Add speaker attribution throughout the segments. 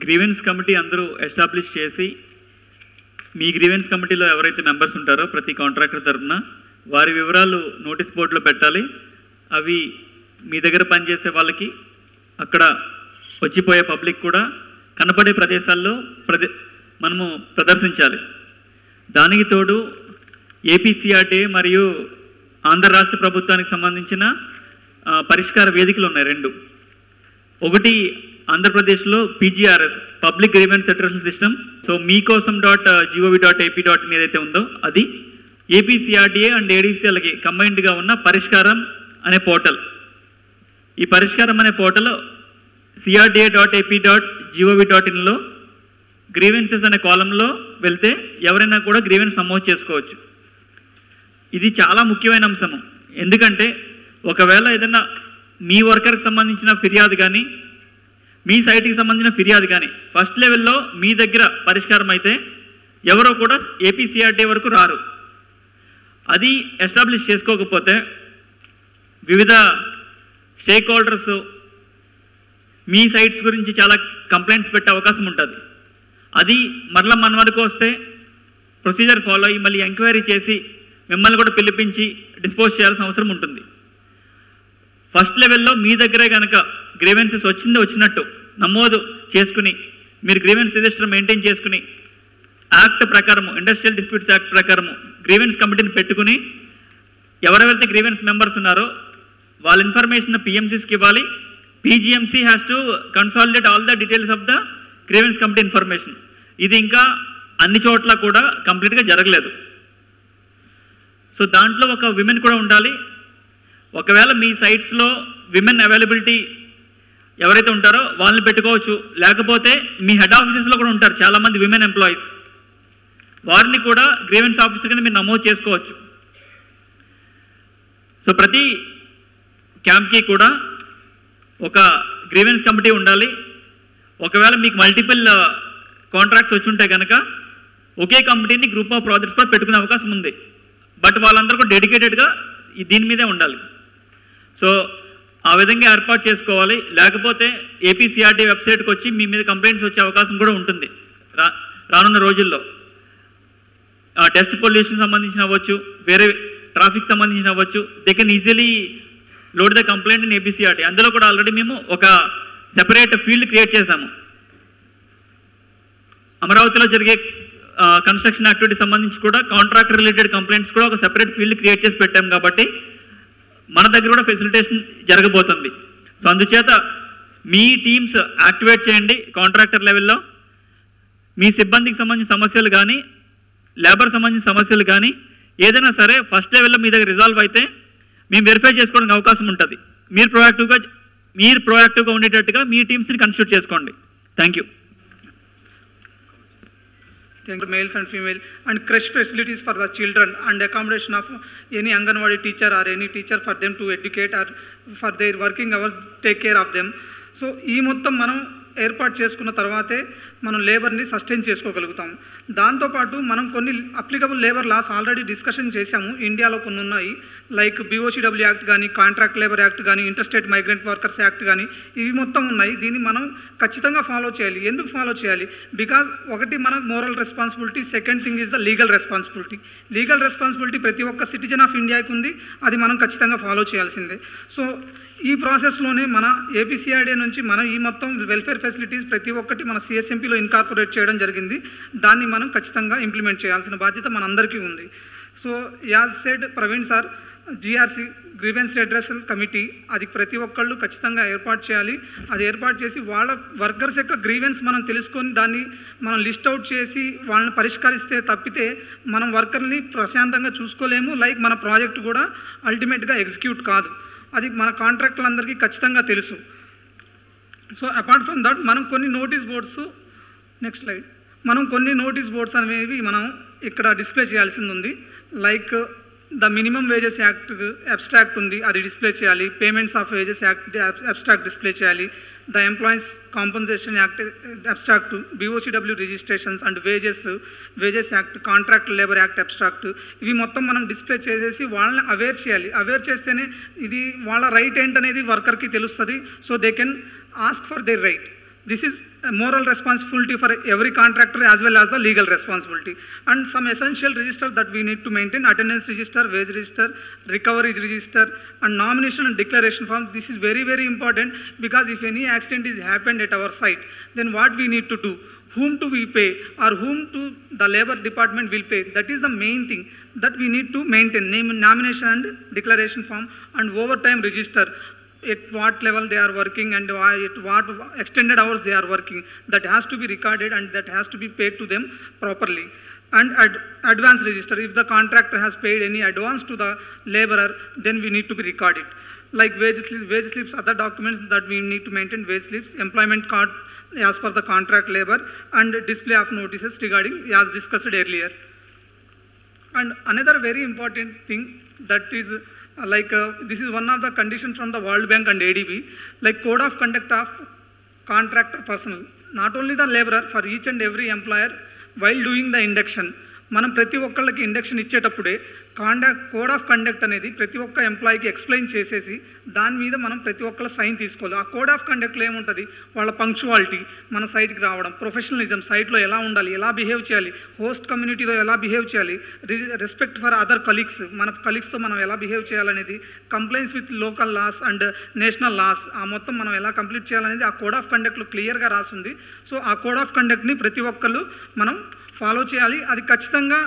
Speaker 1: Grievance committee అందరూ establish చేసి మీ grievance కమిటీలో ఎవరైతే మెంబర్స్ ఉంటారో ప్రతి కాంట్రాక్టర్ తరఫున వారి వివరాలు నోటీస్ బోర్డులో పెట్టాలి. అవి మీ దగ్గర పనిచేసే వాళ్ళకి, అక్కడ వచ్చిపోయే పబ్లిక్ కూడా కనపడే ప్రదేశాల్లో మనము ప్రదర్శించాలి. దానికి తోడు ఏపీసీఆర్టీఏ మరియు ఆంధ్ర రాష్ట్ర ప్రభుత్వానికి సంబంధించిన పరిష్కార వేదికలు ఉన్నాయి 2. ఒకటి ఆంధ్రప్రదేశ్లో PGRS public grievance settlement system. So meekosom.gov.ap.in ఏదైతే ఉందో అది, ఏపీసీఆర్టీఏ అండ్ ఏడీసీఎల్కి కంబైన్డ్గా ఉన్న పరిష్కారం అనే పోర్టల్. ఈ పరిష్కారం అనే పోర్టల్ crda.ap.gov.inలో గ్రీవెన్సెస్ అనే కాలంలో వెళ్తే ఎవరైనా కూడా గ్రీవెన్స్ నమోదు చేసుకోవచ్చు. ఇది చాలా ముఖ్యమైన అంశము. ఎందుకంటే ఒకవేళ ఏదైనా మీ వర్కర్కి సంబంధించిన ఫిర్యాదు కానీ, మీ సైట్కి సంబంధించిన ఫిర్యాదు కానీ ఫస్ట్ లెవెల్లో మీ దగ్గర పరిష్కారం అయితే ఎవరో కూడా ఏపీసీఆర్టీ వరకు రారు. అది ఎస్టాబ్లిష్ చేసుకోకపోతే వివిధ స్టేక్ హోల్డర్స్ మీ సైట్స్ గురించి చాలా కంప్లైంట్స్ పెట్టే అవకాశం ఉంటుంది. అది మరలా మన వరకు వస్తే ప్రొసీజర్ ఫాలో అయ్యి మళ్ళీ ఎంక్వైరీ చేసి మిమ్మల్ని కూడా పిలిపించి డిస్పోజ్ చేయాల్సిన అవసరం ఉంటుంది. ఫస్ట్ లెవెల్లో మీ దగ్గరే కనుక గ్రీవెన్సెస్ వచ్చినట్టు నమోదు చేసుకుని మీరు గ్రీవెన్స్ రిజిస్టర్ మెయింటైన్ చేసుకుని యాక్ట్ ప్రకారము, ఇండస్ట్రియల్ డిస్ప్యూట్స్ యాక్ట్ ప్రకారము గ్రీవెన్స్ కమిటీని పెట్టుకుని ఎవరెవరైతే గ్రీవెన్స్ మెంబర్స్ ఉన్నారో వాళ్ళ ఇన్ఫర్మేషన్ PMCస్కి ఇవ్వాలి. PGMC has to consolidate all the details of the grievance committee information. ఇది ఇంకా అన్ని చోట్ల కూడా కంప్లీట్గా జరగలేదు. సో దాంట్లో ఒక విమెన్ కూడా ఉండాలి. ఒకవేళ మీ సైట్స్లో విమెన్ అవైలబిలిటీ ఎవరైతే ఉంటారో వాళ్ళని పెట్టుకోవచ్చు. లేకపోతే మీ హెడ్ ఆఫీసెస్లో కూడా ఉంటారు చాలామంది విమెన్ ఎంప్లాయీస్, వారిని కూడా గ్రీవెన్స్ ఆఫీసర్ కింద మీరు నమోదు చేసుకోవచ్చు. సో ప్రతి క్యాంప్కి కూడా ఒక గ్రీవెన్స్ కమిటీ ఉండాలి. ఒకవేళ మీకు మల్టిపుల్ కాంట్రాక్ట్స్ వచ్చి ఉంటే కనుక ఒకే కంపెనీని గ్రూప్ ఆఫ్ ప్రాజెక్ట్స్ కూడా పెట్టుకునే అవకాశం ఉంది. బట్ వాళ్ళందరూ కూడా డెడికేటెడ్గా దీని మీదే ఉండాలి. సో ఆ విధంగా ఏర్పాటు చేసుకోవాలి. లేకపోతే ఏపీసీఆర్టీ వెబ్సైట్కి వచ్చి మీ మీద కంప్లైంట్స్ వచ్చే అవకాశం కూడా ఉంటుంది రానున్న రోజుల్లో. డస్ట్ పొల్యూషన్ సంబంధించిన అవ్వచ్చు, వేరే ట్రాఫిక్ సంబంధించిన అవ్వచ్చు. They can easily load the complaint in APCRT. అందులో కూడా ఆల్రెడీ మేము ఒక సెపరేట్ ఫీల్డ్ క్రియేట్ చేశాము. అమరావతిలో జరిగే కన్స్ట్రక్షన్ యాక్టివిటీ సంబంధించి కూడా కాంట్రాక్ట్ రిలేటెడ్ కంప్లైంట్స్ కూడా ఒక సెపరేట్ ఫీల్డ్ క్రియేట్ చేసి పెట్టాం. కాబట్టి మన దగ్గర కూడా ఫెసిలిటేషన్ జరగబోతుంది. సో అందుచేత మీ టీమ్స్ యాక్టివేట్ చేయండి. కాంట్రాక్టర్ లెవెల్లో మీ సిబ్బందికి సంబంధించిన సమస్యలు కానీ, లేబర్ సంబంధించిన సమస్యలు కానీ ఏదైనా సరే ఫస్ట్ లెవెల్లో మీ దగ్గర రిజాల్వ్ అయితే మేము వెరిఫై చేసుకోవడానికి అవకాశం ఉంటుంది. మీరు ప్రోయాక్టివ్గా ఉండేటట్టుగా మీ టీమ్స్ని కన్స్టిట్యూట్ చేసుకోండి. Thank you.
Speaker 2: Males and female, and creche facilities for the children and accommodation of any Anganwadi teacher or any teacher for them to educate or for their working hours take care of them. So ఈ మొత్తం మనం ఏర్పాటు చేసుకున్న తర్వాతే మనం లేబర్ని sustain చేసుకోగలుగుతాం. దాంతోపాటు మనం కొన్ని applicable labour laws already discussion చేశాము. ఇండియాలో కొన్ని ఉన్నాయి, లైక్ BOCW యాక్ట్ కానీ, కాంట్రాక్ట్ లేబర్ యాక్ట్ కానీ, ఇంటర్స్టేట్ మైగ్రెంట్ వర్కర్స్ యాక్ట్ కానీ, ఇవి మొత్తం ఉన్నాయి. దీన్ని మనం ఖచ్చితంగా ఫాలో చేయాలి. ఎందుకు ఫాలో చేయాలి? బికాజ్ ఒకటి మన moral responsibility, second thing is the legal responsibility. Legal responsibility ప్రతి ఒక్క సిటిజన్ ఆఫ్ ఇండియాకి ఉంది. అది మనం ఖచ్చితంగా ఫాలో చేయాల్సిందే. సో ఈ ప్రాసెస్లోనే మన ఏపీసీఆర్డీ నుంచి మనం ఈ మొత్తం వెల్ఫేర్ ఫెసిలిటీస్ ప్రతి ఒక్కటి మన CSMPలో ఇన్కార్పొరేట్ చేయడం జరిగింది. దాన్ని మనం ఖచ్చితంగా ఇంప్లిమెంట్ చేయాల్సిన బాధ్యత మనందరికీ ఉంది. So as said Praveen sir, GRC grievance redressal committee అది ప్రతి ఒక్కళ్ళు ఖచ్చితంగా ఏర్పాటు చేయాలి. అది ఏర్పాటు చేసి వాళ్ళ వర్కర్స్ యొక్క గ్రీవెన్స్ మనం తెలుసుకొని దాన్ని మనం లిస్ట్ అవుట్ చేసి వాళ్ళని పరిష్కరిస్తే తప్పితే మనం వర్కర్ని ప్రశాంతంగా చూసుకోలేము. లైక్ మన ప్రాజెక్ట్ కూడా అల్టిమేట్గా ఎగ్జిక్యూట్ కాదు. అది మన కాంట్రాక్టులందరికీ ఖచ్చితంగా తెలుసు. సో అపార్ట్ ఫ్రమ్ దట్ మనం కొన్ని నోటీస్ బోర్డ్స్, నెక్స్ట్ స్లైడ్, మనం కొన్ని నోటీస్ బోర్డ్స్ అనేవి మనం ఇక్కడ డిస్ప్లే చేయాల్సింది ఉంది. Like the minimum wages act abstract ఉంది, అది డిస్ప్లే చేయాలి. Payments of wages act abstract display చేయాలి. The employees compensation act abstract, BOCW registrations and wages act, contract labour act abstract, ఇవి మొత్తం మనం డిస్ప్లే చేసేసి వాళ్ళని అవేర్ చేయాలి. అవేర్ చేస్తేనే ఇది వాళ్ళ రైట్ ఏంటనేది వర్కర్కి తెలుస్తుంది. So they can ask for their right. This is a moral responsibility for every contractor as well as the legal responsibility. And some essential registers that we need to maintain: attendance register, wage register, recovery register, and nomination and declaration form. This is very, very important, because if any accident is happened at our site, then what we need to do? Whom do we pay, or whom to the labor department will pay? That is the main thing that we need to maintain: nomination and declaration form, and overtime register, at what level they are working and at what extended hours they are working. That has to be recorded and that has to be paid to them properly. And advance register: if the contractor has paid any advance to the laborer, then we need to be recorded. Like wage slips, other documents that we need to maintain: wage slips, employment card as per the contract labor, and display of notices regarding, as discussed earlier. And another very important thing that is this is one of the conditions from the World Bank and ADB, like code of conduct of contractor personnel. Not only the laborer, for each and every employer, while doing the induction, మనం ప్రతి ఒక్కళ్ళకి induction ఇచ్చేటప్పుడే code of conduct అనేది ప్రతి ఒక్క ఎంప్లాయీకి explain చేసేసి దాని మీద మనం ప్రతి ఒక్కళ్ళ సైన్ తీసుకోవాలి. ఆ కోడ్ ఆఫ్ కండక్ట్లో ఏముంటుంది? వాళ్ళ పంక్చువాలిటీ, మన సైట్కి రావడం, ప్రొఫెషనలిజం, సైట్లో ఎలా ఉండాలి, ఎలా బిహేవ్ చేయాలి, హోస్ట్ కమ్యూనిటీతో ఎలా బిహేవ్ చేయాలి, రెస్పెక్ట్ ఫర్ అదర్ కలీగ్స్, మన కలీగ్స్తో మనం ఎలా బిహేవ్ చేయాలనేది, complaints with local laws and national laws, ఆ మొత్తం మనం ఎలా కంప్లీట్ చేయాలనేది ఆ కోడ్ ఆఫ్ కండక్ట్లో క్లియర్గా రాసింది. సో ఆ కోడ్ ఆఫ్ కండక్ట్ని ప్రతి ఒక్కళ్ళు మనం ఫాలో చేయాలి. అది ఖచ్చితంగా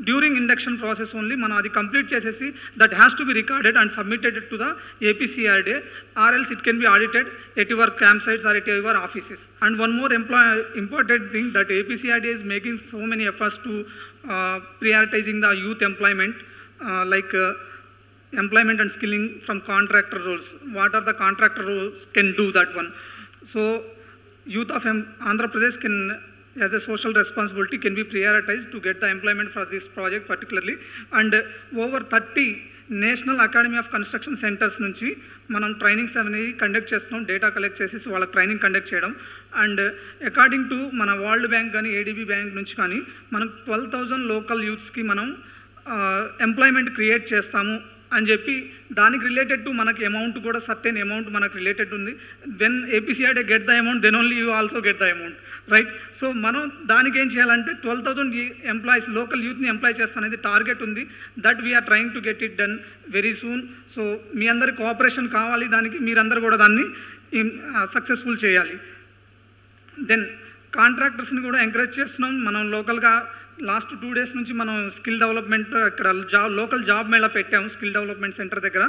Speaker 2: డ్యూరింగ్ ఇండక్షన్ ప్రాసెస్ ఓన్లీ మనం అది కంప్లీట్ చేసేసి that has to be recorded and submitted to the APCRDA, or else it can be audited at your camp sites or at your offices. And one more important thing that APCRDA is making so many efforts to prioritizing the youth employment, employment and skilling from contractor roles. What are the contractor roles can do that one? So youth of Andhra Pradesh can, as a social responsibility, can be prioritized to get the employment for this project particularly. And over 30 national academy of construction centres నుంచి మనం trainings అనేవి conduct చేస్తున్నాం. Data collect చేసేసి వాళ్ళకి training conduct చేయడం. And according to మన world bank కానీ ADB bank నుంచి కానీ మనం 12,000 లోకల్ యూత్స్కి మనం ఎంప్లాయ్మెంట్ క్రియేట్ చేస్తాము అని చెప్పి, దానికి రిలేటెడ్ టు మనకి అమౌంట్ కూడా సర్టెన్ అమౌంట్ మనకు రిలేటెడ్ ఉంది. When APCRDA get the amount, then only you also get the amount, right? So మనం దానికి ఏం చేయాలంటే 12,000 ఎంప్లాయీస్ లోకల్ యూత్ని ఎంప్లాయ్ చేస్తాననేది టార్గెట్ ఉంది. That we're trying to get it done very soon. So మీ అందరి కోఆపరేషన్ కావాలి దానికి, మీరందరూ కూడా దాన్ని సక్సెస్ఫుల్ చేయాలి. దెన్ కాంట్రాక్టర్స్ని కూడా ఎంకరేజ్ చేస్తున్నాం మనం లోకల్గా. లాస్ట్ 2 days నుంచి మనం స్కిల్ డెవలప్మెంట్ ఇక్కడ లోకల్ జాబ్ మేళా పెట్టాము స్కిల్ డెవలప్మెంట్ సెంటర్ దగ్గర.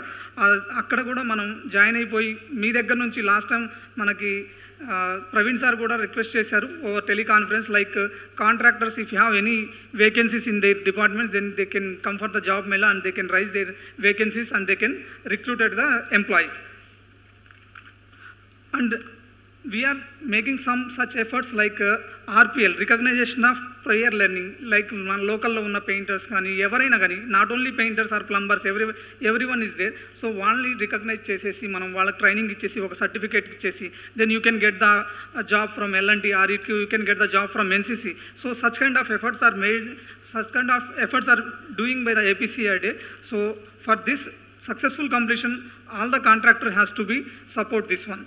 Speaker 2: అక్కడ కూడా మనం జాయిన్ అయిపోయి మీ దగ్గర నుంచి లాస్ట్ టైం మనకి ప్రవీణ్ సార్ కూడా రిక్వెస్ట్ చేశారు over teleconference, like contractors if you have any vacancies in their departments then they can come for the job mela and they can raise their vacancies and they can recruited the employees. And we are making some such efforts like RPL, recognition of prior learning, like మన లోకల్లో ఉన్న painters కానీ ఎవరైనా కానీ, not only painters or plumbers, everyone is there. So వాళ్ళని recognise చేసేసి మనం వాళ్ళకి ట్రైనింగ్ ఇచ్చేసి ఒక సర్టిఫికేట్ ఇచ్చేసి then you can get the job from L&T or you can get the job from NCC. So such kind of efforts are made, such kind of efforts are doing by the APCRDA. So for this successful completion, all the contractor has to be support this one.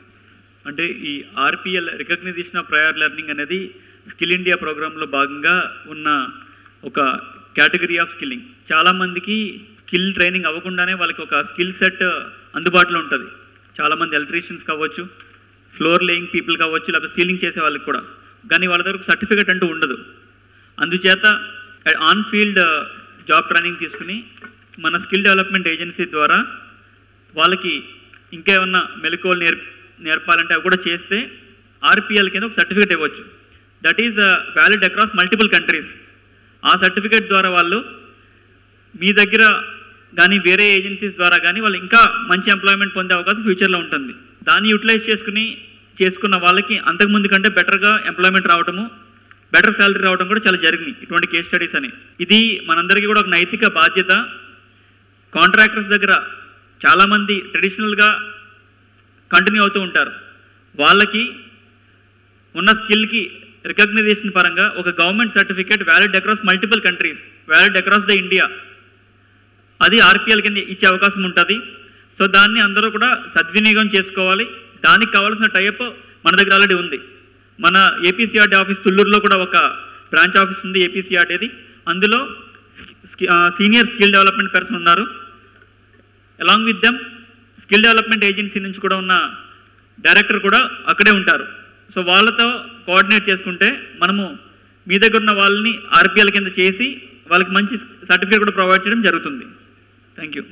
Speaker 1: అంటే ఈ RPL recognition of prior learning అనేది skill India ప్రోగ్రాంలో భాగంగా ఉన్న ఒక category of skilling. చాలామందికి skill training అవ్వకుండానే వాళ్ళకి ఒక స్కిల్ సెట్ అందుబాటులో ఉంటుంది. చాలామంది ఎలక్ట్రీషియన్స్ కావచ్చు, ఫ్లోర్ లేయింగ్ పీపుల్ కావచ్చు, లేకపోతే సీలింగ్ చేసే వాళ్ళకి కూడా, కానీ వాళ్ళ దగ్గర సర్టిఫికేట్ అంటూ ఉండదు. అందుచేత ఆన్ ఫీల్డ్ జాబ్ ట్రైనింగ్ తీసుకుని మన స్కిల్ డెవలప్మెంట్ ఏజెన్సీ ద్వారా వాళ్ళకి ఇంకేమన్నా మెలకువలు నేర్పాలంటే అవి కూడా చేస్తే RPL కింద ఒక సర్టిఫికేట్ ఇవ్వచ్చు. That is valid across multiple countries. ఆ సర్టిఫికేట్ ద్వారా వాళ్ళు మీ దగ్గర కానీ వేరే ఏజెన్సీస్ ద్వారా కానీ వాళ్ళు ఇంకా మంచి ఎంప్లాయ్మెంట్ పొందే అవకాశం ఫ్యూచర్లో ఉంటుంది. దాన్ని యూటిలైజ్ చేసుకున్న వాళ్ళకి అంతకుముందు కంటే బెటర్గా ఎంప్లాయ్మెంట్ రావడము, బెటర్ శాలరీ రావడం కూడా చాలా జరిగినాయి ఇటువంటి కేస్ స్టడీస్ అని. ఇది మనందరికీ కూడా ఒక నైతిక బాధ్యత. కాంట్రాక్టర్స్ దగ్గర చాలామంది ట్రెడిషనల్గా కంటిన్యూ అవుతూ ఉంటారు. వాళ్ళకి ఉన్న స్కిల్కి రికగ్నైజేషన్ పరంగా ఒక government certificate valid across multiple countries, valid across the India, అది RPL కింద ఇచ్చే అవకాశం ఉంటుంది. సో దాన్ని అందరూ కూడా సద్వినియోగం చేసుకోవాలి. దానికి కావాల్సిన టైప్ మన దగ్గర ఆల్రెడీ ఉంది. మన ఏపీసీఆర్డీ ఆఫీస్ తుళ్ళూరులో కూడా ఒక బ్రాంచ్ ఆఫీస్ ఉంది ఏపీసీఆర్డీది. అందులో సీనియర్ స్కిల్ డెవలప్మెంట్ పర్సన్ ఉన్నారు. Along with them skill development agency నుంచి కూడా ఉన్న డైరెక్టర్ కూడా అక్కడే ఉంటారు. సో వాళ్ళతో కోఆర్డినేట్ చేసుకుంటే మనము మీ దగ్గర ఉన్న వాళ్ళని ఆర్పిఎల్ కింద చేసి వాళ్ళకి మంచి సర్టిఫికేట్ కూడా ప్రొవైడ్ చేయడం జరుగుతుంది. Thank you.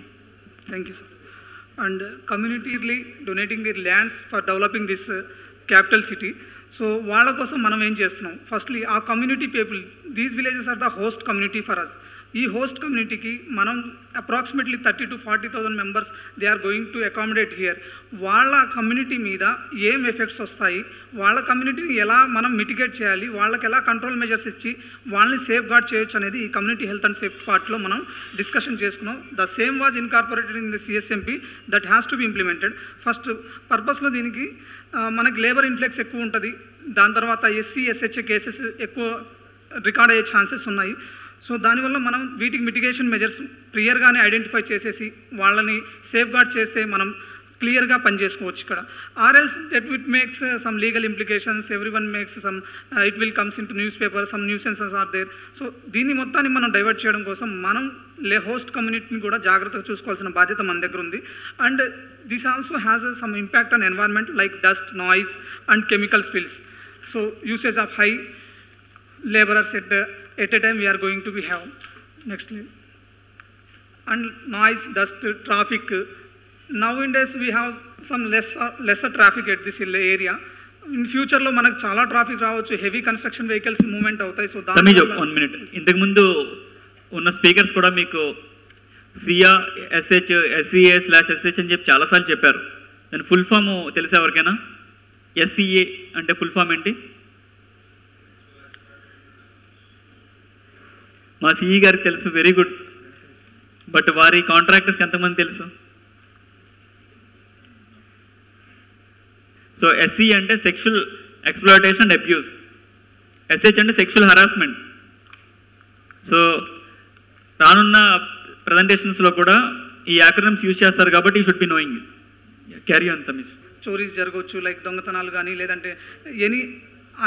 Speaker 2: Thank you, sir. And community donating their lands for developing this capital city. So వాళ్ళ కోసం మనం ఏం చేస్తున్నాం? ఫస్ట్లీ ఆ community people, these villages are the host community for us. ఈ హోస్ట్ కమ్యూనిటీకి మనం approximately 30,000 to 40,000 members they are going to accommodate here. వాళ్ళ కమ్యూనిటీ మీద ఏం ఎఫెక్ట్స్ వస్తాయి, వాళ్ళ కమ్యూనిటీని ఎలా మనం మిటిగేట్ చేయాలి, వాళ్ళకి ఎలా కంట్రోల్ మెజర్స్ ఇచ్చి వాళ్ళని సేఫ్ గార్డ్ చేయొచ్చు అనేది ఈ కమ్యూనిటీ హెల్త్ అండ్ సేఫ్టీ పార్ట్లో మనం డిస్కషన్ చేసుకున్నాం. The same was incorporated in the CSMP that has to be implemented. First పర్పస్లో దీనికి మనకి లేబర్ ఇన్ఫ్లెక్స్ ఎక్కువ ఉంటుంది. దాని తర్వాత ఎస్సీ ఎస్హెచ్ఏ కేసెస్ ఎక్కువ రికార్డ్ అయ్యే ఛాన్సెస్ ఉన్నాయి. సో దానివల్ల మనం వీటికి మిటిగేషన్ మెజర్స్ క్లియర్గానే ఐడెంటిఫై చేసేసి వాళ్ళని సేఫ్ గార్డ్ చేస్తే మనం క్లియర్గా పనిచేసుకోవచ్చు ఇక్కడ. ఆర్ఎల్స్ that with makes some legal implications, every one makes some it will comes in to news paper, some nuisances are there. So దీన్ని మొత్తాన్ని మనం డైవర్ట్ చేయడం కోసం మనం హోస్ట్ కమ్యూనిటీని కూడా జాగ్రత్తగా చూసుకోవాల్సిన బాధ్యత మన దగ్గర ఉంది. And this also has some impact on environment like dust, noise and chemical spills. So usage of high laborers at a time we are going to be have. Next slide. And noise, dust, traffic. Nowadays we have some lesser traffic at this area. In future లో మనకు చాలా traffic రావచ్చు, heavy construction vehicles movement అవుతాయి. So దాని
Speaker 1: 1 minute. ఇంతకు ముందు ఉన్న speakers కూడా మీకు సియా ఎస్హెచ్ SCA/SH అని చెప్పి చాలాసార్లు చెప్పారు. దాని ఫుల్ ఫామ్ తెలుసా ఎవరికైనా? SCA అంటే ఫుల్ ఫామ్ ఏంటి? మా సిఈ గారికి తెలుసు, వెరీ గుడ్. బట్ వారి కాంట్రాక్టర్స్కి ఎంతమంది తెలుసు? సో SC అంటే sexual exploitation and abuse, SH అంటే సెక్షువల్ హరాస్మెంట్. సో రానున్న ప్రజెంటేషన్స్లో కూడా ఈ యాక్రోనిమ్స్ యూజ్ చేస్తారు కాబట్టి you should be knowing. Carry on Tamil.
Speaker 2: చోరీస్ జరగవచ్చు, లైక్ దొంగతనాలు కానీ, లేదంటే any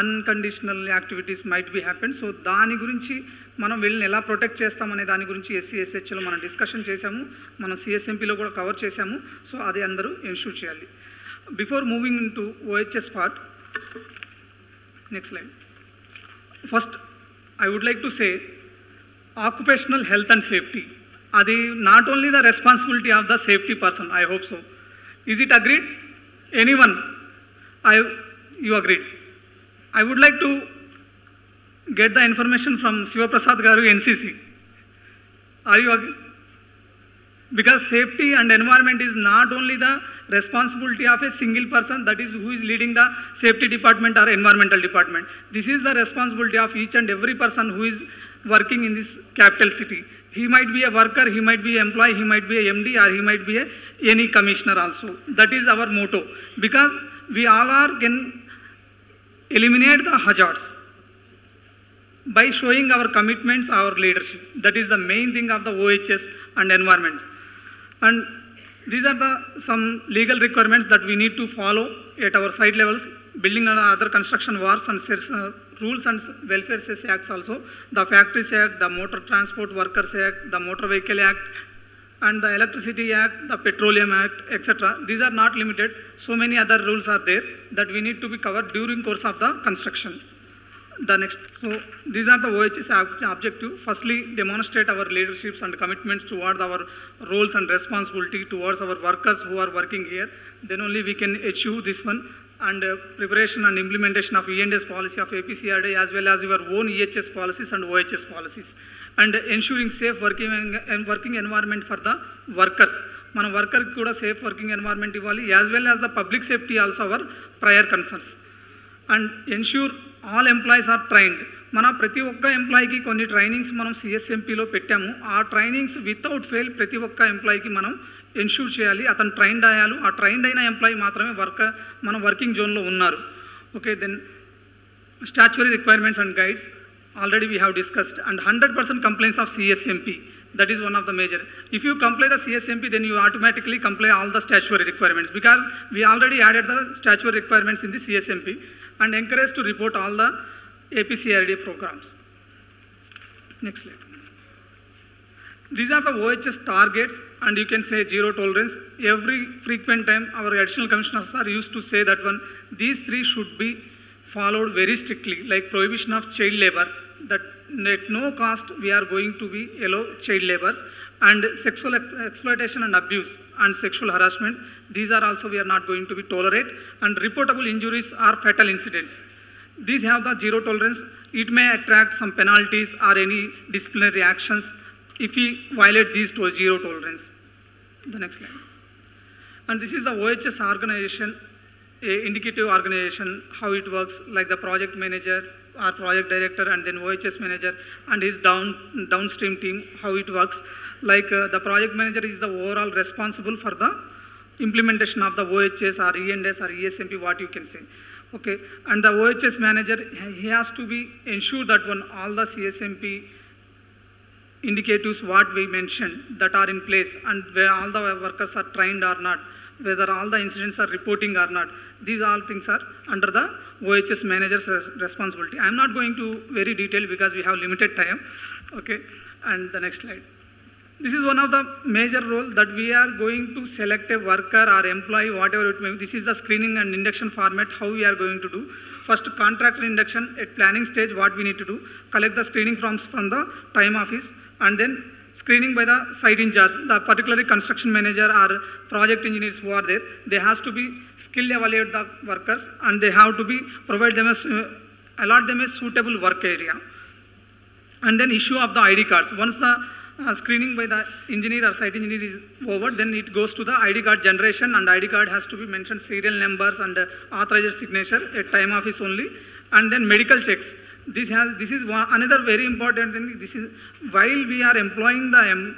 Speaker 2: unconditional activities might be happen. So దాని గురించి మనం వీళ్ళని ఎలా ప్రొటెక్ట్ చేస్తామనే దాని గురించి SCSHలో మనం డిస్కషన్ చేశాము, మనం CSMPలో కూడా కవర్ చేశాము. సో అది అందరూ ఎన్షూర్ చేయాలి. Before moving in to OHS part, next slide. First I would like to say occupational health and safety, అది not only the responsibility of the safety person. I hope so. Is it agreed? Anyone? You agreed? I would like to get the information from Siva Prasad Garu, NCC. Are you agree? Because safety and environment is not only the responsibility of a single person, that is who is leading the safety department or environmental department. This is the responsibility of each and every person who is working in this capital city. He might be a worker, he might be an employee, he might be a MD, or he might be any commissioner also. That is our motto. Because we all can eliminate the hazards by showing our commitments, our leadership. That is the main thing of the OHS and environment. And these are some legal requirements that we need to follow at our site levels, building and other construction works and rules and welfare cess acts also, the Factories Act, the Motor Transport Workers Act, the Motor Vehicle Act, and the Electricity Act, the Petroleum Act, etc. These are not limited. So many other rules are there that we need to be covered during course of the construction. The next, so these are the OHS objective. Firstly, demonstrate our leaderships and commitments towards our roles and responsibility towards our workers who are working here. Then only we can achieve this one. And preparation and implementation of E&S policy of APCRD as well as your own EHS policies and OHS policies. And ensuring safe working environment for the workers. Mana workers kuda safe working environment ivali, as well as the public safety also our prior concerns. And ensure all employees are trained. Mana prati okka employee ki konni trainings manam CSMP lo pettamu. Aa trainings without fail prati okka employee ki manam ensure చేయాలి, అతను trained అయ్యాలి. ఆ trained అయిన employee మాత్రమే మన working జోన్లో ఉన్నారు. Okay, then statutory requirements and guides already we have discussed. And 100% complaints of CSMP. That is one of the major. If you comply the CSMP, then you automatically comply all the statutory requirements, because we already added the statutory requirements in the CSMP, and encouraged to report all the APCRD programs. Next slide. These are the OHS targets, and you can say zero tolerance. Every frequent time our additional commissioners are used to say that one, these three should be followed very strictly, like prohibition of child labor, that at no cost we are going to be allow child labors, and sexual exploitation and abuse and sexual harassment. These are also we are not going to be tolerate, and reportable injuries are fatal incidents. These have the zero tolerance. It may attract some penalties or any disciplinary actions if we violate these to zero tolerance. The next slide. And this is the OHS organization, indicative organization, how it works, like the project manager or project director, and then OHS manager and his downstream team, how it works. Like the project manager is the overall responsible for the implementation of the OHS or ENS or ESMP, what you can say. Okay, and the OHS manager, he has to be ensure that when all the CSMP indicatives what we mentioned that are in place, and where all the workers are trained or not, whether all the incidents are reporting or not, these all things are under the OHS manager's responsibility. I am not going to very detailed because we have limited time. Okay, and the next slide. This is one of the major role that we are going to select a worker or employee, whatever it may be. This is the screening and induction format, how we are going to do. First, contractor induction at planning stage, what we need to do, collect the screening forms from the time office, and then screening by the site in charge, the particularly construction manager or project engineers who are there. They has to be skill evaluate the workers, and they have to be provide them as allot them a suitable work area. And then issue of the ID cards. Once the screening by the engineer or site engineer is over, then it goes to the ID card generation, and ID card has to be mentioned serial numbers and authorized signature at time office only. And then medical checks. This is another very important thing. This is while we are employing the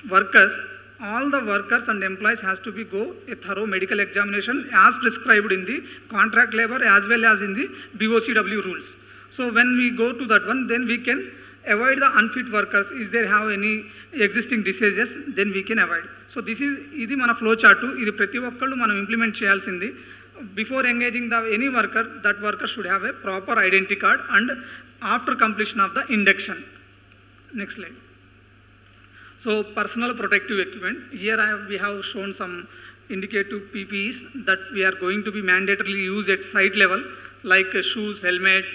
Speaker 2: workers, all the workers and employees has to be go a thorough medical examination as prescribed in the contract labor as well as in the BOCW rules. So when we go to that one, then we can avoid the unfit workers. Is there have any existing diseases, then we can avoid. So this is idi mana flow chart. Idi prati okkallu manam implement cheyalsindi. Before engaging the any worker, that worker should have a proper identity card, and after completion of the induction. Next slide. So personal protective equipment. Here we have shown some indicative PPEs that we are going to be mandatorily used at site level, like shoes, helmet,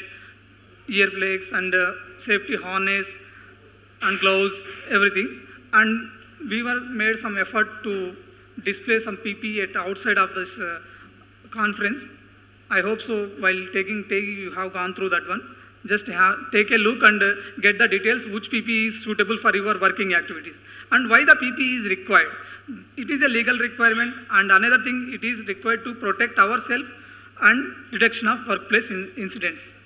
Speaker 2: ear plugs, and safety harness and gloves, everything. And we were made some effort to display some PPE at outside of this conference. I hope so. While taking you have gone through that one. Just take a look and get the details which PPE is suitable for your working activities and why the PPE is required. It is a legal requirement, and another thing, it is required to protect ourselves and reduction of workplace incidents.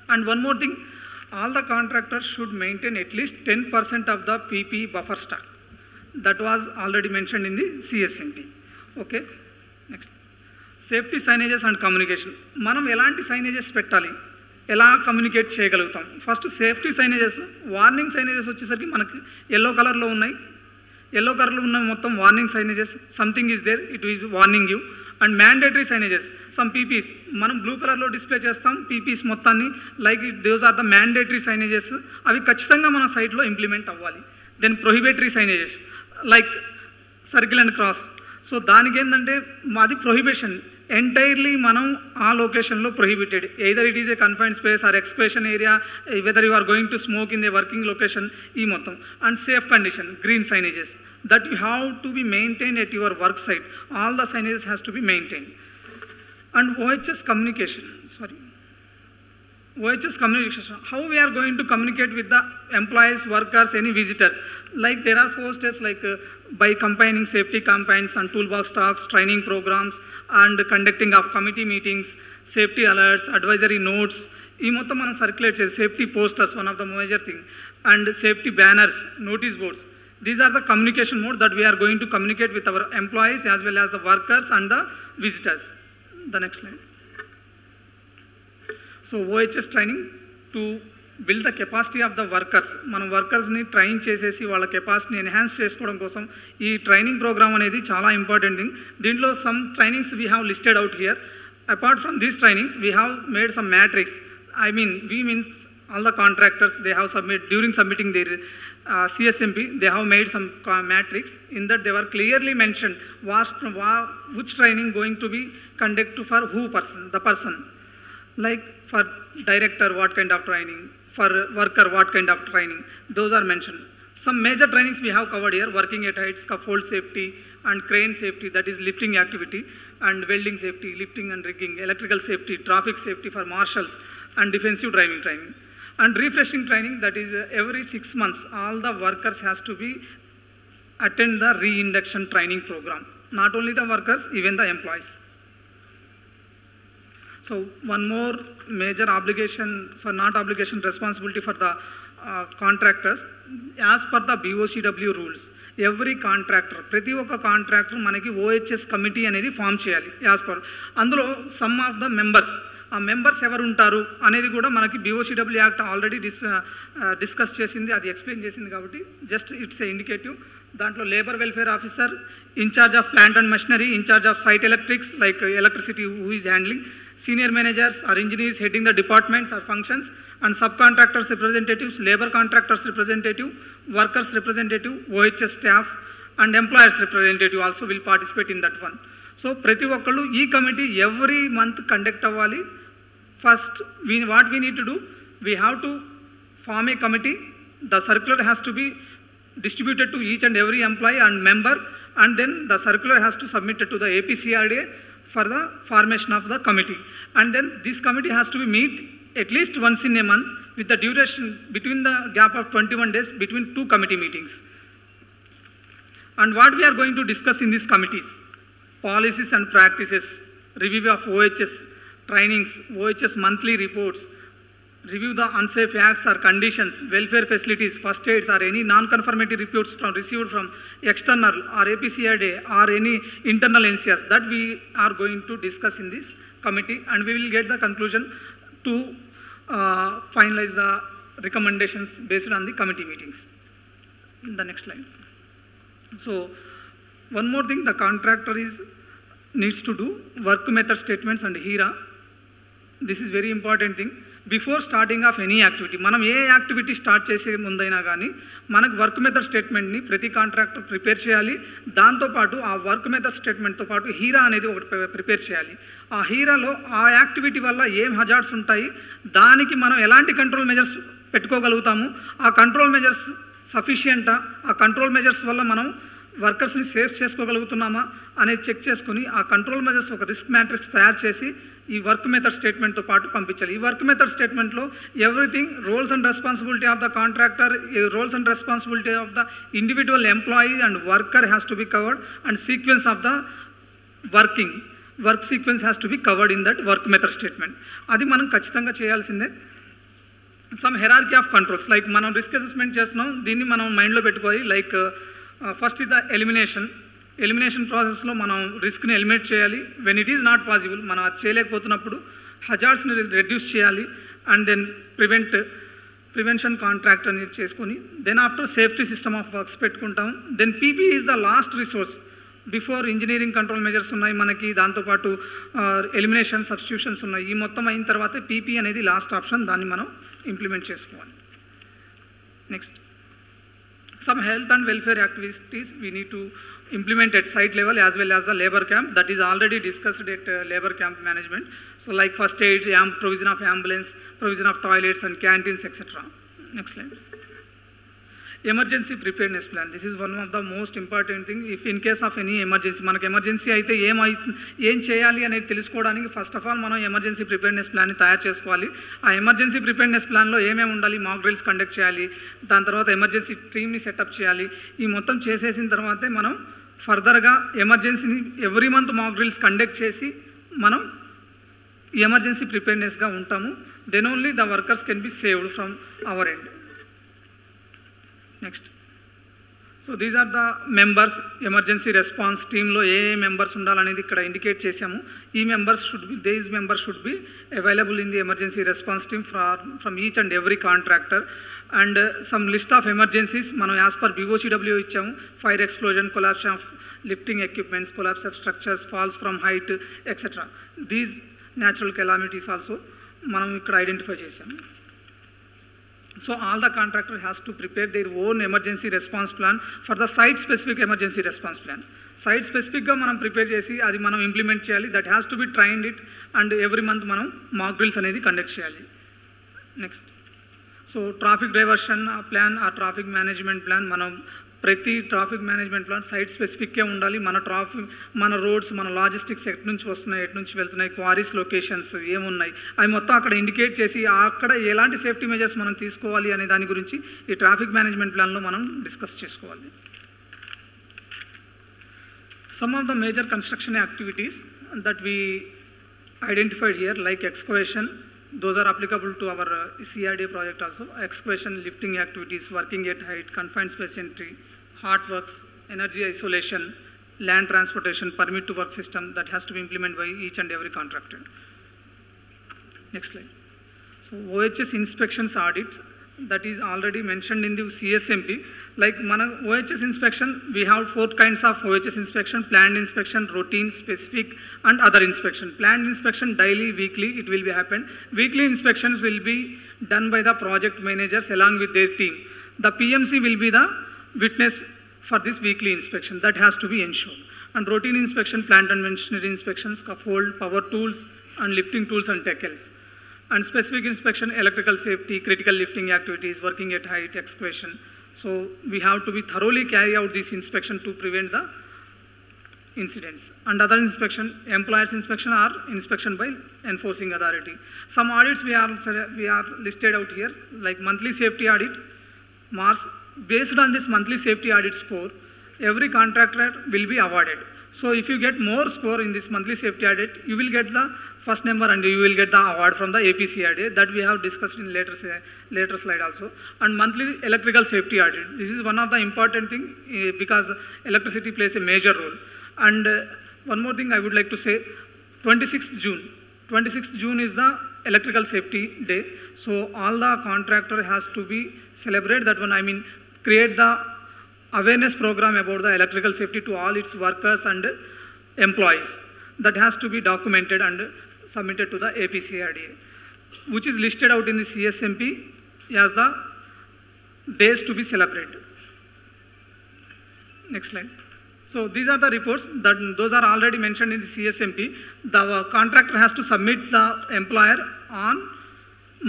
Speaker 2: And one more thing, all the contractors should maintain at least 10% of the PPE buffer stock. That was already mentioned in the CSMP. Okay, next. Safety signages and communication. Manam elanti signages pettali, ఎలా communicate చేయగలుగుతాం. First safety signages, warning signages వచ్చేసరికి మనకి yellow కలర్లో ఉన్నాయి. Yellow కలర్లో ఉన్న మొత్తం warning signages, something is there, it is warning you. And mandatory signages, some PPEs మనం బ్లూ కలర్లో డిస్ప్లే చేస్తాం పీపీస్ మొత్తాన్ని, like those are the mandatory signages, అవి ఖచ్చితంగా మన సైట్లో ఇంప్లిమెంట్ అవ్వాలి. Then prohibitory signages like circle and cross. So దానికి ఏంటంటే మాది ప్రొహిబిషన్, ఎంటైర్లీ మనం ఆ లొకేషన్లో prohibited, either it is a confined space or excavation area, whether you are going to smoke in the working location, ఈ మొత్తం. And safe condition, green signages that you have to be maintained at your work site. All the signages has to be maintained. And OHS communication, OHS communication, how we are going to communicate with the employees, workers, any visitors. Like there are 4 steps, like by combining safety campaigns and toolbox talks, training programs, and conducting of committee meetings, safety alerts, advisory notes. ఈ మొత్తం మనం circulate చేసి safety posters, one of the major thing, and safety banners, notice boards. These are the communication mode that we are going to communicate with our employees as well as the workers and the visitors. The next slide. So OHS training to build the capacity of the workers. మనం వర్కర్స్ని train చేసేసి వాళ్ళ కెపాసిటీని enhance చేసుకోవడం కోసం ఈ training programme అనేది చాలా important thing. దీంట్లో some trainings we have listed out here. Apart from these trainings we have made some matrix. We means all the contractors, they have during submitting their CSMP, they have made some matrix. In that they were clearly mentioned which training going to be conducted for the person. Like for director, what kind of training, for worker, what kind of training, those are mentioned. Some major trainings we have covered here: working at height, scaffold safety and crane safety, that is lifting activity, and welding safety, lifting and rigging, electrical safety, traffic safety for marshals, and defensive driving training. And refreshing training, that is every 6 months all the workers has to be attend the re-induction training program. Not only the workers, even the employees. So one more major obligation, responsibility for the contractors. As per the BOCW rules, every contractor, ప్రతి ఒక్క contractor మనకి OHS committee అనేది form చేయాలి. As per అందులో some of the members, ఆ members ఎవరు ఉంటారు అనేది కూడా మనకి BOCW యాక్ట్ ఆల్రెడీ డిస్కస్ చేసింది, అది ఎక్స్ప్లెయిన్ చేసింది. కాబట్టి జస్ట్ ఇట్స్ ఏ ఇండికేటివ్. దాంట్లో labour welfare officer, incharge of plant and machinery, incharge of site electrics like electricity who is handling, senior managers or engineers heading the departments or functions, and subcontractors representatives, labor contractors representative, workers representative, OHS staff and employers representative also will participate in that one. So prati okkallu ee committee every month conduct avvali. First what we need to do, we have to form a committee. The circular has to be distributed to each and every employee and member, and then the circular has to submit it to the APCRDA for the formation of the committee. And then this committee has to be meet at least once in a month with the duration between the gap of 21 days between 2 committee meetings. And what we are going to discuss in these committees: policies and practices, review of OHS trainings, OHS monthly reports, review the unsafe acts or conditions, welfare facilities, first aids or any non-conformity reports received from external or APCRDA or any internal NCS, that we are going to discuss in this committee, and we will get the conclusion to finalize the recommendations based on the committee meetings. The next slide. So one more thing, the contractor needs to do work method statements and HERA. This is very important thing. Before starting of any activity, మనం ఏ activity start చేసే ముందైనా కానీ మనకు work method స్టేట్మెంట్ని ప్రతి contractor prepare చేయాలి. దాంతోపాటు ఆ work method స్టేట్మెంట్తో పాటు హీరా అనేది ఒకటి ప్రిపేర్ చేయాలి. ఆ హీరాలో ఆ యాక్టివిటీ వల్ల ఏం హజార్డ్స్ ఉంటాయి, దానికి మనం ఎలాంటి కంట్రోల్ మెజర్స్ పెట్టుకోగలుగుతాము, ఆ కంట్రోల్ మెజర్స్ సఫిషియంటా, ఆ కంట్రోల్ మెజర్స్ వల్ల మనం వర్కర్స్ని సేవ్ చేసుకోగలుగుతున్నామా అనేది చెక్ చేసుకుని ఆ కంట్రోల్ మెజర్స్ ఒక రిస్క్ మ్యాట్రిక్స్ తయారు చేసి ఈ వర్క్ మెథడ్ స్టేట్మెంట్తో పాటు పంపించాలి. ఈ వర్క్ మెథడ్ స్టేట్మెంట్లో everything, roles and responsibility of the contractor, roles and responsibility of the individual employee and worker has to be covered, and sequence of the work sequence has to be covered in that work method statement. అది మనం ఖచ్చితంగా చేయాల్సిందే. Some hierarchy of controls, like మనం risk assessment చేస్తున్నాం, దీన్ని మనం మైండ్లో పెట్టుకోవాలి. లైక్ ఫస్ట్ ఇది ద ఎలిమినేషన్ ప్రాసెస్లో మనం రిస్క్ని ఎలిమినేట్ చేయాలి. When it is not possible, మనం అది చేయలేకపోతున్నప్పుడు హజార్డ్స్ని రెడ్యూస్ చేయాలి. అండ్ దెన్ ప్రివెన్షన్ కాంట్రాక్ట్ అనేది చేసుకొని then after safety system of works పెట్టుకుంటాం. Then PP is the last resource. Before engineering control measures ఉన్నాయి మనకి, దాంతోపాటు ఎలిమినేషన్, సబ్స్టిట్యూషన్స్ ఉన్నాయి. ఈ మొత్తం అయిన తర్వాత పీపీ అనేది లాస్ట్ ఆప్షన్, దాన్ని మనం ఇంప్లిమెంట్ చేసుకోవాలి. Next, some health and welfare activities we need to implement at site level as well as the labor camp, that is already discussed at labor camp management. So like first aid, provision of ambulance, provision of toilets and canteens, etc. Next slide. Emergency preparedness plan, this is one of the most important thing. If in case of any emergency, మనకు emergency అయితే ఏం చేయాలి అనేది తెలుసుకోవడానికి first of all మనం emergency preparedness ప్లాన్ని తయారు చేసుకోవాలి. ఆ ఎమర్జెన్సీ ప్రిపేర్నెస్ ప్లాన్లో ఏమేమి ఉండాలి, మాక్ డ్రిల్స్ కండక్ట్ చేయాలి, దాని తర్వాత ఎమర్జెన్సీ టీమ్ని సెటప్ చేయాలి. ఈ మొత్తం చేసేసిన తర్వాతే మనం ఫర్దర్గా ఎమర్జెన్సీని every month mock drills conduct చేసి మనం ఎమర్జెన్సీ ప్రిపేర్నెస్గా ఉంటాము. Then only the workers can be saved from our end. Next. So these are the members emergency response టీంలో ఏ మెంబర్స్ ఉండాలనేది ఇక్కడ ఇండికేట్ చేశాము. ఈ members these members should be available in the emergency response team from each and every contractor. And some list of emergencies మనం as per BOCW ఇచ్చాము. Fire explosion, collapse of lifting equipments, collapse of structures, falls from height etcetera. These natural calamities also మనం ఇక్కడ identify చేశాము. So all the contractor has to prepare their own emergency response plan for the site specific emergency response plan. Site స్పెసిఫిక్గా మనం prepare చేసి అది మనం implement చేయాలి. That has to be trained it and every month మనం mock drills అనేది conduct చేయాలి. Next, so traffic diversion plan ఆ ట్రాఫిక్ మేనేజ్మెంట్ ప్లాన్ మనం ప్రతి ట్రాఫిక్ మేనేజ్మెంట్ ప్లాన్ సైట్ స్పెసిఫిక్గా ఉండాలి. మన రోడ్స్, మన లాజిస్టిక్స్ ఎటు నుంచి వస్తున్నాయి, ఎటు నుంచి వెళ్తున్నాయి, క్వారీస్ లొకేషన్స్ ఏమున్నాయి, అవి మొత్తం అక్కడ ఇండికేట్ చేసి అక్కడ ఎలాంటి సేఫ్టీ మెజర్స్ మనం తీసుకోవాలి అనే దాని గురించి ఈ ట్రాఫిక్ మేనేజ్మెంట్ ప్లాన్లో మనం డిస్కస్ చేసుకోవాలి. Some of the major construction activities that we identified here like excavation, those are applicable to our CRDA project also. Excavation, lifting activities, working at height, confined space entry, hot works, energy isolation, land transportation, permit to work system that has to be implemented by each and every contractor. Next slide. So OHS inspections audits, that is already mentioned in the CSMP. Like mana OHS inspection, we have 4 kinds of OHS inspection: planned inspection, routine, specific and other inspection. Planned inspection daily, weekly it will be happen. Weekly inspections will be done by the project managers along with their team. The PMC will be the witness for this weekly inspection. That has to be ensured. And routine inspection, plant and machinery inspections, scaffold, power tools and lifting tools and tackles. And specific inspection, electrical safety, critical lifting activities, working at height, excavation. So we have to be thoroughly carry out this inspection to prevent the incidents. And other inspection, employers inspection or inspection by enforcing authority. Some audits we are listed out here, like monthly safety audit, MARS. Based on this monthly safety audit score, every contractor will be awarded. So if you get more score in this monthly safety audit, you will get the first number and you will get the award from the APCRDA that we have discussed in later slide also. And monthly electrical safety audit. This is one of the important thing because electricity plays a major role. And one more thing I would like to say, 26th June is the electrical safety day. So all the contractor has to be celebrate that one. I mean, create the awareness program about the electrical safety to all its workers and employees. That has to be documented and submitted to the APCRDA, which is listed out in the CSMP as the days to be celebrated. Next slide. So these are the reports that those are already mentioned in the CSMP. The contractor has to submit the employer on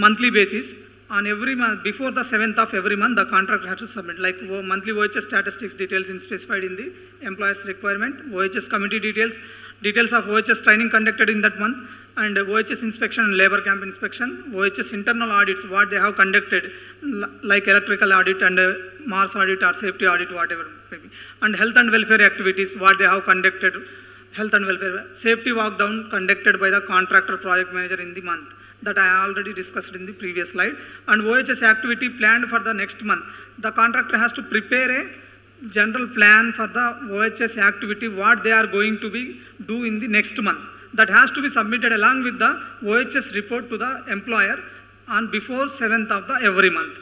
Speaker 2: monthly basis. On every month, before the 7th of every month, the contractor has to submit like monthly OHS statistics details specified in the employer's requirement, OHS committee details of OHS training conducted in that month, and OHS inspection and labor camp inspection, OHS internal audits, what they have conducted, like electrical audit and MARS audit or safety audit, whatever maybe, and health and welfare activities, what they have conducted, health and welfare, safety walk down conducted by the contractor project manager in the month. That I already discussed in the previous slide. And OHS activity planned for the next month. The contractor has to prepare a general plan for the OHS activity, what they are going to be do in the next month. That has to be submitted along with the OHS report to the employer on before 7th of the every month.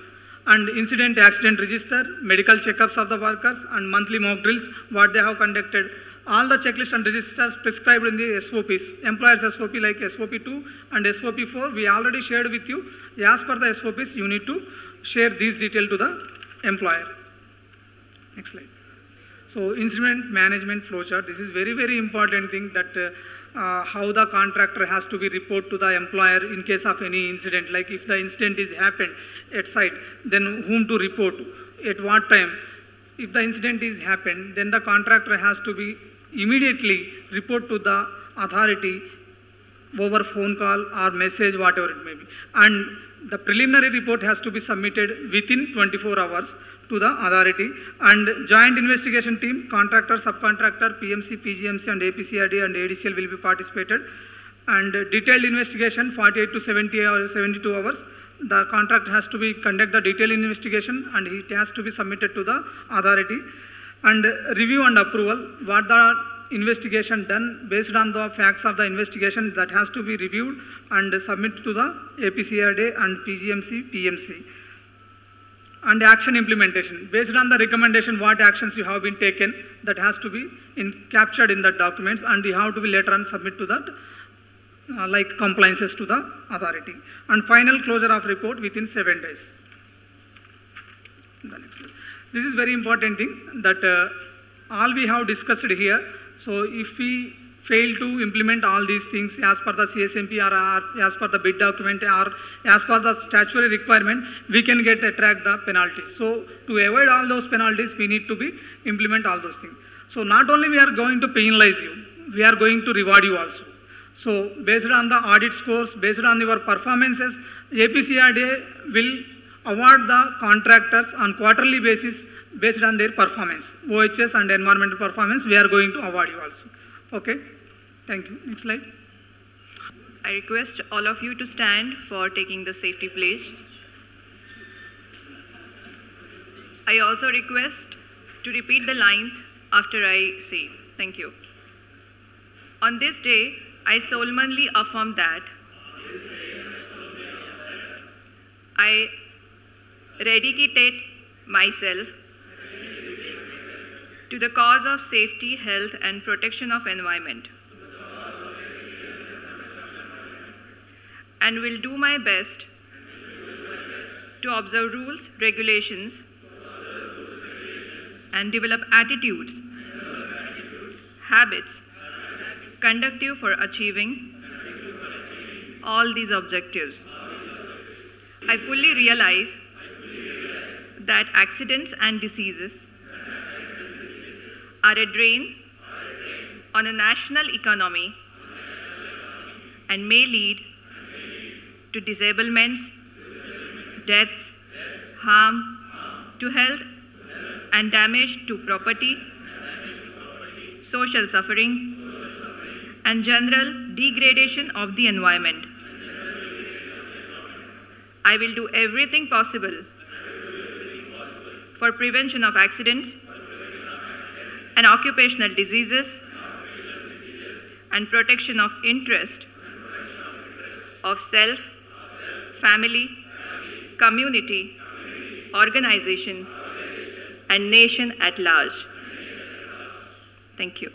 Speaker 2: And incident accident register, medical checkups of the workers and monthly mock drills, what they have conducted. All the checklists and registers prescribed in the SOPs, employers SOP like SOP 2 and SOP 4, we already shared with you. As per the SOPs, you need to share these details to the employer. Next slide. So incident management flowchart, this is very, very important thing that how the contractor has to be report to the employer in case of any incident. Like if the incident is happened at site, then whom to report, at what time. If the incident is happened, then the contractor has to be immediately report to the authority over phone call or message, whatever it may be. And the preliminary report has to be submitted within 24 hours to the authority. And joint investigation team, contractor, subcontractor, PMC, PGMC and APCRDA and ADCL will be participated. And detailed investigation 48 to 72 hours. the contract has to be conduct the detailed investigation and it has to be submitted to the authority. And review and approval, what the investigation done based on the facts of the investigation, that has to be reviewed and submitted to the APCRD and PGMC, PMC. And action implementation, based on the recommendation, what actions you have been taken, that has to be captured in the documents, and you have to be later on submit to that like compliances to the authority. And final closure of report within 7 days. The next slide. This is very important thing that all we have discussed here. So if we fail to implement all these things as per the CSMP or as per the bid document or as per the statutory requirement, we can attract the penalties. So to avoid all those penalties, we need to implement all those things. So not only we are going to penalize you, we are going to reward you also. So based on the audit scores, based on your performances, APCRDA will award the contractors on quarterly basis based on their performance. OHS and environmental performance, we are going to award you also. Okay, thank you. Next slide.
Speaker 3: I request all of you to stand for taking the safety pledge. I also request to repeat the lines after I say. Thank you. On this day, I solemnly affirm that I dedicate myself to the cause of safety, health, and protection of environment, and will do my best to observe rules, regulations, and develop attitudes, habits, conducive for achieving all these objectives. I fully realize that accidents and diseases are a drain on a national economy and may lead to disablements, deaths, harm to health, and damage to property, social suffering, and general degradation of the environment. I will do everything possible for prevention of accidents and occupational diseases and protection of interest of self, family, community, organization, and nation at large. Thank you.